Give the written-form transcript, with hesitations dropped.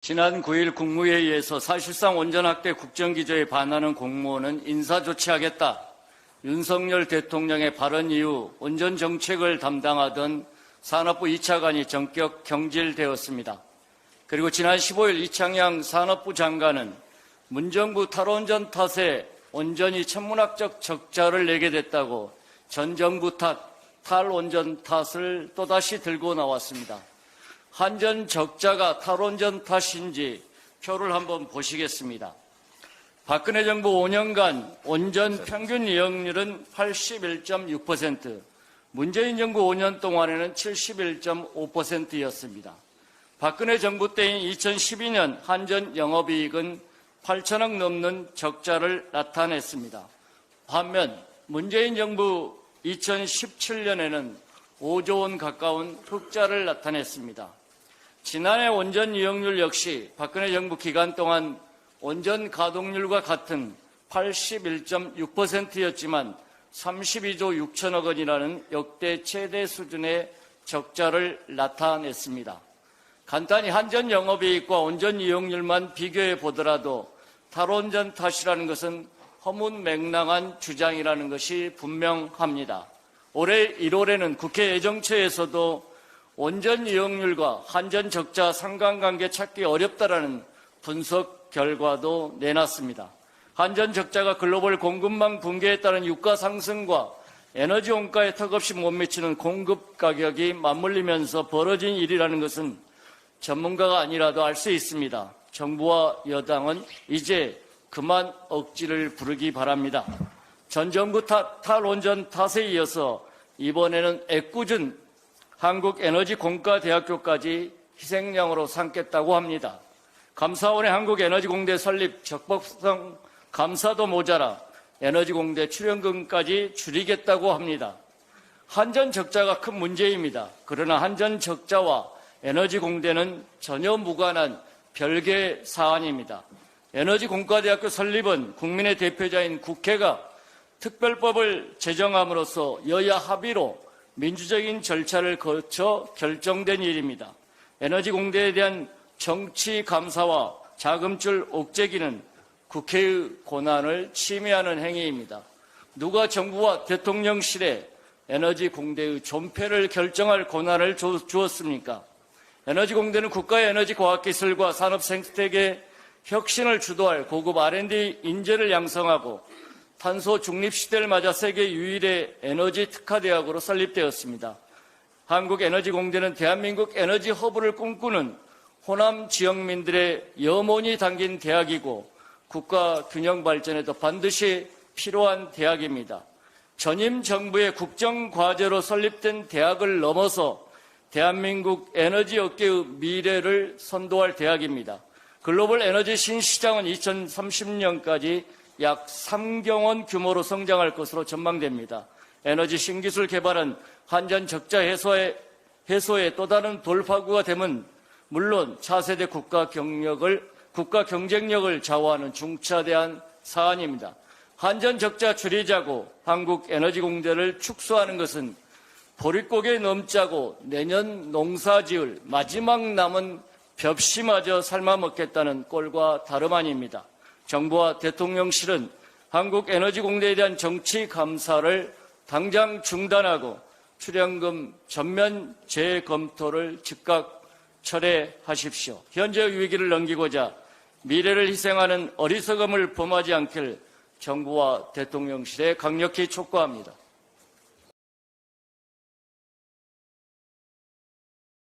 지난 9일 국무회의에서 사실상 원전확대 국정기조에 반하는 공무원은 인사조치하겠다. 윤석열 대통령의 발언 이후 원전정책을 담당하던 산업부 2차관이 전격 경질되었습니다. 그리고 지난 15일 이창양 산업부 장관은 문정부 탈원전 탓에 원전이 천문학적 적자를 내게 됐다고 전 정부 탓, 탈원전 탓을 또다시 들고 나왔습니다. 한전 적자가 탈원전 탓인지 표를 한번 보시겠습니다. 박근혜 정부 5년간 원전 평균 이용률은 81.6%, 문재인 정부 5년 동안에는 71.5%였습니다. 박근혜 정부 때인 2012년 한전 영업이익은 8천억 넘는 적자를 나타냈습니다. 반면 문재인 정부 2017년에는 5조 원 가까운 흑자를 나타냈습니다. 지난해 원전 이용률 역시 박근혜 정부 기간 동안 원전 가동률과 같은 81.6%였지만 32조 6천억 원이라는 역대 최대 수준의 적자를 나타냈습니다. 간단히 한전 영업이익과 원전 이용률만 비교해 보더라도 탈원전 탓이라는 것은 허문맹랑한 주장이라는 것이 분명합니다. 올해 1월에는 국회 예정처에서도 원전 이용률과 한전 적자 상관관계 찾기 어렵다라는 분석 결과도 내놨습니다. 한전 적자가 글로벌 공급망 붕괴에 따른 유가 상승과 에너지 원가에 턱없이 못 미치는 공급 가격이 맞물리면서 벌어진 일이라는 것은 전문가가 아니라도 알 수 있습니다. 정부와 여당은 이제 그만 억지를 부르기 바랍니다. 전 정부 탈원전 탓에 이어서 이번에는 애꿎은 한국에너지공과대학교까지 희생양으로 삼겠다고 합니다. 감사원의 한국에너지공대 설립 적법성 감사도 모자라 에너지공대 출연금까지 줄이겠다고 합니다. 한전 적자가 큰 문제입니다. 그러나 한전 적자와 에너지공대는 전혀 무관한 별개 사안입니다. 에너지공과대학교 설립은 국민의 대표자인 국회가 특별법을 제정함으로써 여야 합의로 민주적인 절차를 거쳐 결정된 일입니다. 에너지공대에 대한 정치 감사와 자금줄 옥죄기는 국회의 권한을 침해하는 행위입니다. 누가 정부와 대통령실에 에너지공대의 존폐를 결정할 권한을 주었습니까? 에너지공대는 국가의 에너지과학기술과 산업생태계 혁신을 주도할 고급 R&D 인재를 양성하고 탄소 중립시대를 맞아 세계 유일의 에너지 특화대학으로 설립되었습니다. 한국에너지공대는 대한민국 에너지 허브를 꿈꾸는 호남 지역민들의 염원이 담긴 대학이고 국가 균형 발전에도 반드시 필요한 대학입니다. 전임 정부의 국정과제로 설립된 대학을 넘어서 대한민국 에너지 업계의 미래를 선도할 대학입니다. 글로벌 에너지 신시장은 2030년까지 약 3경원 규모로 성장할 것으로 전망됩니다. 에너지 신기술 개발은 한전 적자 해소에 또 다른 돌파구가 되면 물론 차세대 국가 경쟁력을 좌우하는 중차대한 사안입니다. 한전 적자 줄이자고 한국에너지공대를 축소하는 것은 보릿고개 넘자고 내년 농사 지을 마지막 남은 벽시마저 삶아먹겠다는 꼴과 다름 아닙니다. 정부와 대통령실은 한국에너지공대에 대한 정치 감사를 당장 중단하고 출연금 전면 재검토를 즉각 철회하십시오. 현재의 위기를 넘기고자 미래를 희생하는 어리석음을 범하지 않길 정부와 대통령실에 강력히 촉구합니다.